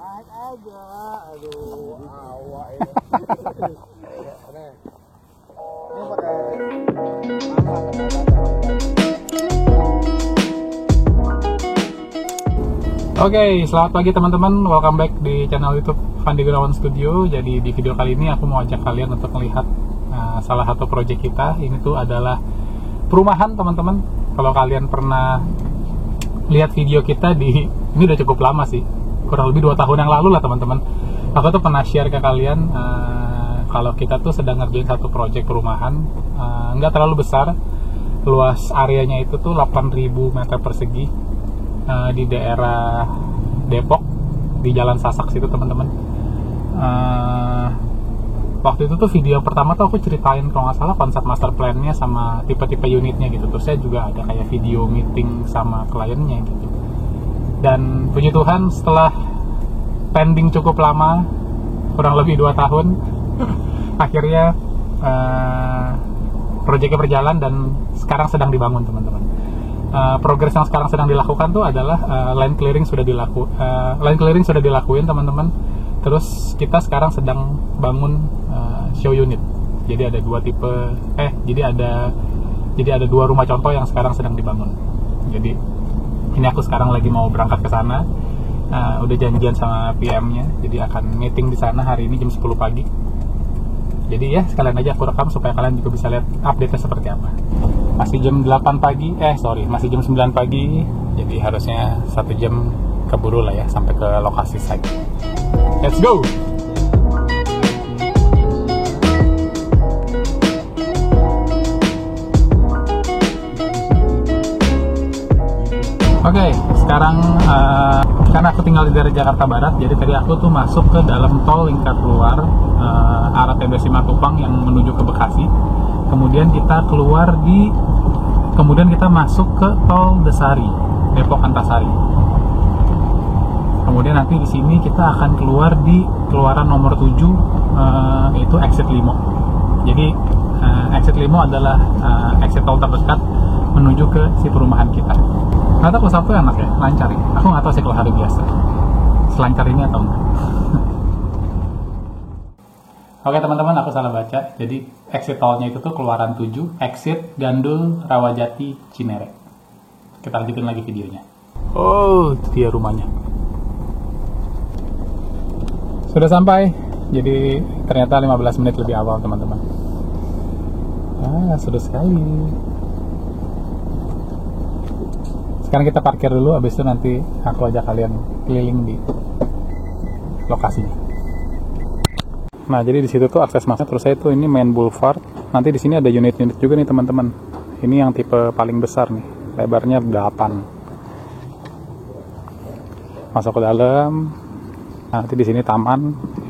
Naik aja. Aduh, awak ini. Ini pakai Oke, selamat pagi teman-teman. Welcome back di channel YouTube Fandi Gunawan Studio. Jadi di video kali ini aku mau ajak kalian untuk melihat salah satu proyek kita. Ini tuh adalah perumahan, teman-teman. Kalau kalian pernah lihat video kita ini udah cukup lama sih, kurang lebih 2 tahun yang lalu lah teman-teman. Aku tuh pernah share ke kalian kalau kita tuh sedang ngerjain satu proyek perumahan, nggak terlalu besar. Luas areanya itu tuh 8.000 meter persegi di daerah Depok, di Jalan Sasak situ teman-teman. Waktu itu tuh video pertama tuh aku ceritain kalau nggak salah konsep master plan-nya sama tipe-tipe unitnya gitu. Terus saya juga ada kayak video meeting sama kliennya gitu. Dan puji Tuhan setelah pending cukup lama, kurang lebih 2 tahun, akhirnya proyeknya berjalan dan sekarang sedang dibangun teman-teman. Progres yang sekarang sedang dilakukan tuh adalah line clearing sudah dilakuin teman-teman. Terus kita sekarang sedang bangun show unit. Jadi ada 2 tipe jadi ada 2 rumah contoh yang sekarang sedang dibangun. Jadi ini aku sekarang lagi mau berangkat ke sana. Udah janjian sama PM-nya. Jadi akan meeting di sana hari ini jam 10 pagi. Jadi ya sekalian aja aku rekam supaya kalian juga bisa lihat update-nya seperti apa. Masih jam 8 pagi, masih jam 9 pagi. Jadi harusnya 1 jam keburu lah ya sampai ke lokasi site. Let's go! Oke, sekarang karena aku tinggal di daerah Jakarta Barat, jadi tadi aku tuh masuk ke dalam tol lingkar luar arah TB Simatupang yang menuju ke Bekasi. Kemudian kita masuk ke tol Desari, Depok Antasari. Kemudian nanti di sini kita akan keluar di keluaran nomor 7, yaitu exit Limo. Jadi exit Limo adalah exit tol terdekat menuju ke si perumahan kita. Nggak tahu Sabtu enak ya, lancar ya. Aku nggak tahu sih kalau hari biasa selancar ini atau enggak. Oke teman-teman, aku salah baca. Jadi exit tolnya itu tuh keluaran 7, exit Gandul Rawajati Cinere. Kita lanjutin lagi videonya. Oh, dia rumahnya. Sudah sampai. Jadi ternyata 15 menit lebih awal teman-teman. Seru sekali. Sekarang kita parkir dulu, habis itu nanti aku ajak kalian keliling di lokasinya. Nah, jadi di situ tuh akses masuk. Terus saya tuh ini main boulevard. Nanti di sini ada unit-unit juga nih teman-teman. Ini yang tipe paling besar nih, lebarnya 8. Masuk ke dalam. Nanti di sini taman.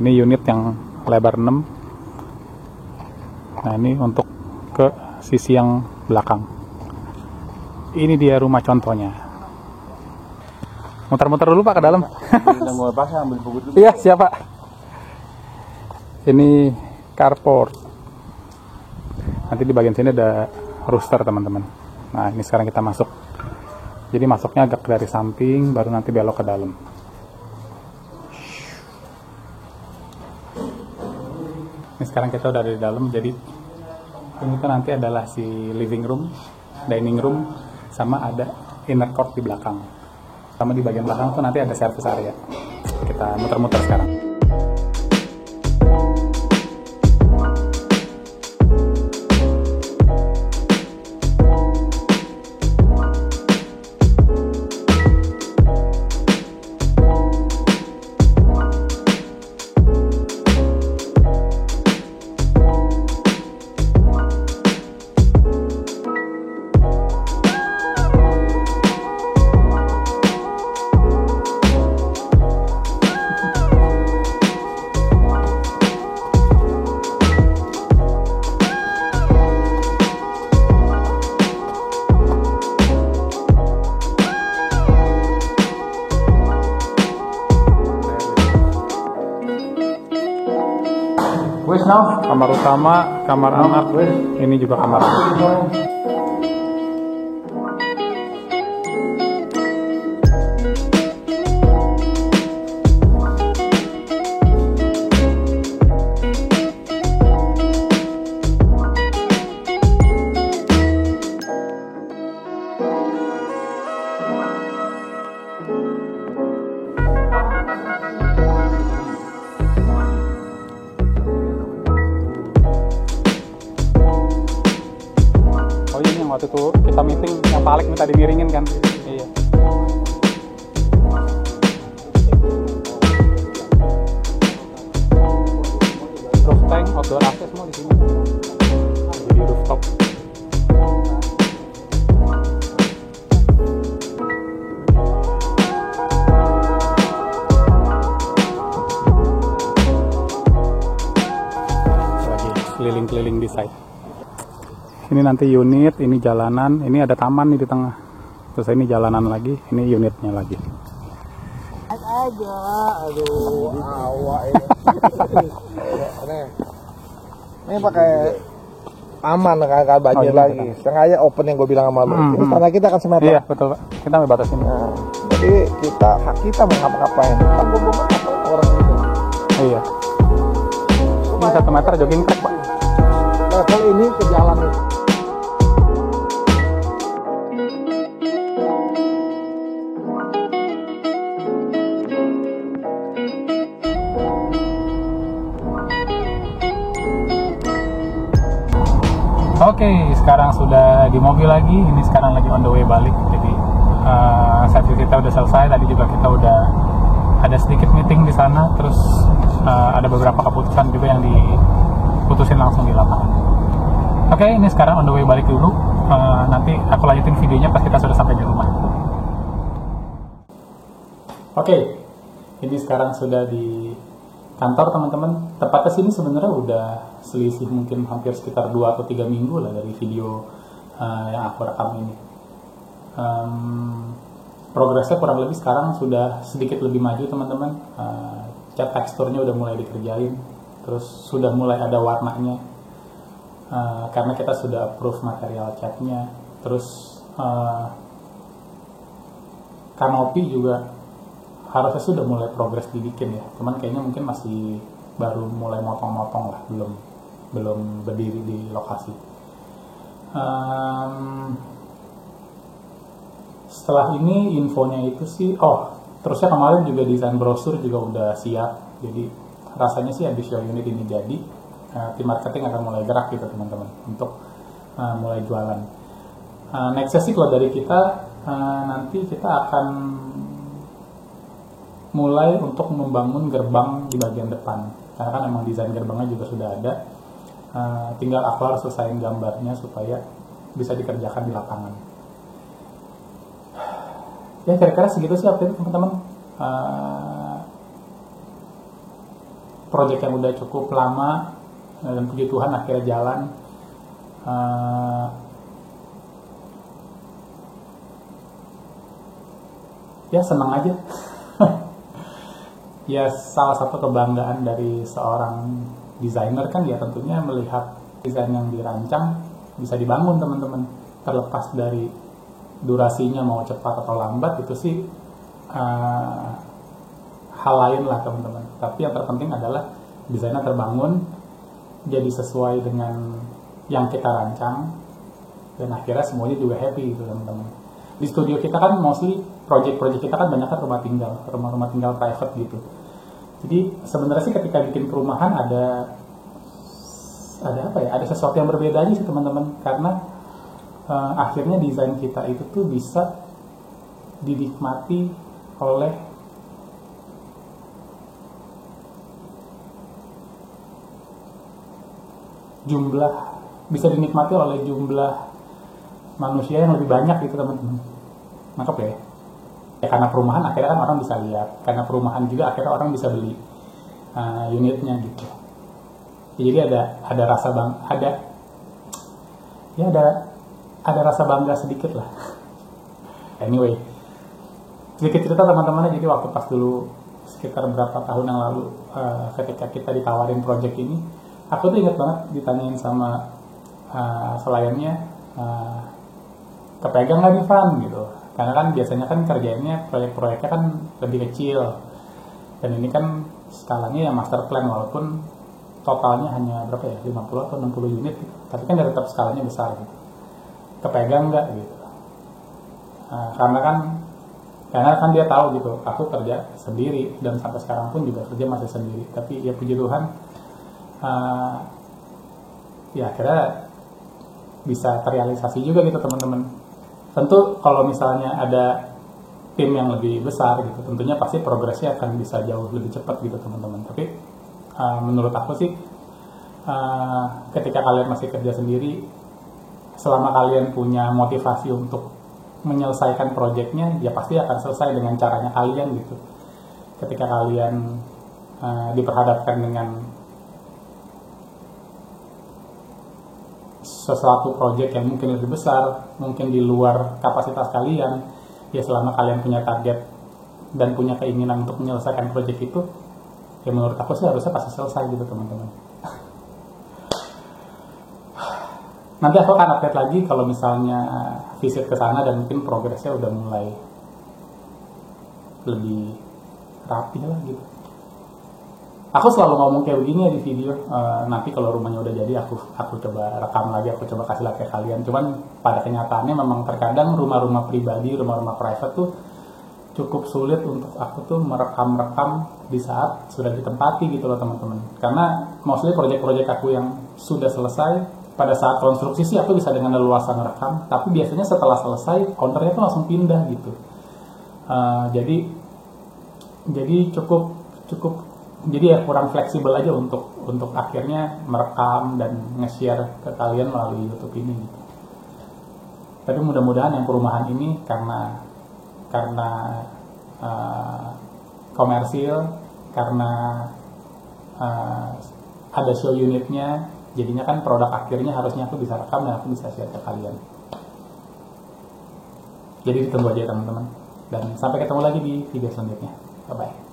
Ini unit yang lebar 6. Nah, ini untuk ke sisi yang belakang. Ini dia rumah contohnya. Muter-muter dulu Pak ke dalam. ambil buku dulu. Iya, siapa? Ini carport. Nanti di bagian sini ada rooster teman-teman. Nah, ini sekarang kita masuk. Jadi masuknya agak dari samping, baru nanti belok ke dalam. Ini sekarang kita udah di dalam. Jadi ini tuh nanti adalah si living room, dining room, sama ada inner court di belakang. Sama di bagian belakang tuh nanti ada service area. Kita muter-muter sekarang. Wes now, Kamar utama, kamar anak, ini juga kamar anak. waktu itu kita meeting yang paling minta dimiringin kan. Iya. Roof tank, outdoor access semua di sini. Jadi rooftop. Lagi keliling-keliling di site. Ini nanti unit, ini jalanan, ini ada taman nih di tengah. Terus ini jalanan lagi, ini unitnya lagi. Aja, aduh, awak ini. Ini pakai aman kagak banjir lagi. Sengaja open yang gue bilang sama lu. Ini tanah kita kan semeter. Iya betul Pak, kita sampai batas ini. Nah, jadi hak kita mau ngapa-ngapain. Kan gue mau ngapain orang gitu. Iya. Ini 1 meter jogging track Pak. Level ini ke jalan nih. Oke, sekarang sudah di mobil lagi. Ini sekarang lagi on the way balik. Jadi service kita udah selesai. Tadi juga kita udah ada sedikit meeting di sana. Terus ada beberapa keputusan juga yang diputusin langsung di lapangan. Oke, ini sekarang on the way balik dulu. Nanti aku lanjutin videonya pas kita sudah sampai di rumah. Oke, ini sekarang sudah di kantor teman-teman. Tepatnya sini sebenarnya udah selisih mungkin hampir sekitar 2 atau 3 minggu lah dari video yang aku rekam ini. Progresnya kurang lebih sekarang sudah sedikit lebih maju teman-teman. Cat teksturnya udah mulai dikerjain, terus sudah mulai ada warnanya karena kita sudah approve material catnya. Terus kanopi juga harusnya sudah mulai progres dibikin ya, cuman kayaknya mungkin masih baru mulai motong-motong lah, belum berdiri di lokasi. Setelah ini infonya itu sih, terusnya kemarin juga desain brosur juga udah siap, jadi rasanya sih habis show unit ini jadi, tim marketing akan mulai gerak gitu teman-teman untuk mulai jualan. Nextnya sih kalau dari kita nanti kita akan mulai untuk membangun gerbang di bagian depan, karena kan emang desain gerbangnya juga sudah ada, tinggal aku harus selesaiin gambarnya supaya bisa dikerjakan di lapangan. Ya kira-kira segitu sih update teman-teman. Project yang udah cukup lama dan puji Tuhan akhirnya jalan. Ya senang aja. Ya salah satu kebanggaan dari seorang desainer kan ya tentunya melihat desain yang dirancang bisa dibangun teman-teman, terlepas dari durasinya mau cepat atau lambat itu sih hal lain lah teman-teman. Tapi yang terpenting adalah desainnya terbangun jadi sesuai dengan yang kita rancang dan akhirnya semuanya juga happy gitu teman-teman. Di studio kita kan mostly project-project kita kan banyak kan rumah tinggal private gitu. Jadi sebenarnya sih ketika bikin perumahan ada apa ya? Ada sesuatu yang berbeda aja sih teman-teman, karena akhirnya desain kita itu tuh bisa dinikmati oleh jumlah manusia yang lebih banyak gitu teman-teman. Nangkep ya? Ya karena perumahan akhirnya kan orang bisa lihat, karena perumahan juga akhirnya orang bisa beli unitnya gitu. Ya, jadi ada rasa ada rasa bangga sedikit lah. Anyway, sedikit cerita teman-teman. Jadi waktu pas dulu sekitar berapa tahun yang lalu ketika kita ditawarin project ini, aku tuh inget banget ditanyain sama selayannya, kepegang nggak nih Van gitu. Karena kan biasanya kan kerjaannya proyek-proyeknya kan lebih kecil, dan ini kan skalanya ya master plan, walaupun totalnya hanya berapa ya, 50 atau 60 unit gitu. Tapi kan tetap skalanya besar gitu. Kepegang nggak gitu. Karena kan dia tahu gitu, aku kerja sendiri dan sampai sekarang pun juga kerja masih sendiri. Tapi ya puji Tuhan, ya akhirnya bisa terrealisasi juga gitu teman-teman. Tentu kalau misalnya ada tim yang lebih besar gitu, tentunya pasti progresnya akan bisa jauh lebih cepat gitu teman-teman. Tapi menurut aku sih ketika kalian masih kerja sendiri, selama kalian punya motivasi untuk menyelesaikan proyeknya, ya pasti akan selesai dengan caranya kalian gitu. Ketika kalian diperhadapkan dengan sesuatu proyek yang mungkin lebih besar, mungkin di luar kapasitas kalian, ya selama kalian punya target dan punya keinginan untuk menyelesaikan proyek itu, ya menurut aku sih harusnya pasti selesai gitu teman-teman. Nanti aku akan update lagi kalau misalnya visit ke sana dan mungkin progresnya udah mulai lebih rapi lah gitu. Aku selalu ngomong kayak begini ya di video. Nanti kalau rumahnya udah jadi aku coba rekam lagi, aku coba kasih lihat ke kalian. Cuman pada kenyataannya memang terkadang rumah-rumah pribadi, rumah-rumah private tuh cukup sulit untuk aku tuh merekam di saat sudah ditempati gitu loh teman-teman. Karena mostly proyek-proyek aku yang sudah selesai, pada saat konstruksi sih aku bisa dengan leluasa ngerekam, tapi biasanya setelah selesai ownernya tuh langsung pindah gitu. Jadi cukup jadi ya kurang fleksibel aja untuk akhirnya merekam dan nge-share ke kalian melalui YouTube ini gitu. Tapi mudah-mudahan yang perumahan ini karena komersil, karena ada show unitnya, jadinya kan produk akhirnya harusnya aku bisa rekam dan aku bisa share ke kalian. Jadi ditunggu aja teman-teman, dan sampai ketemu lagi di video selanjutnya. Bye bye.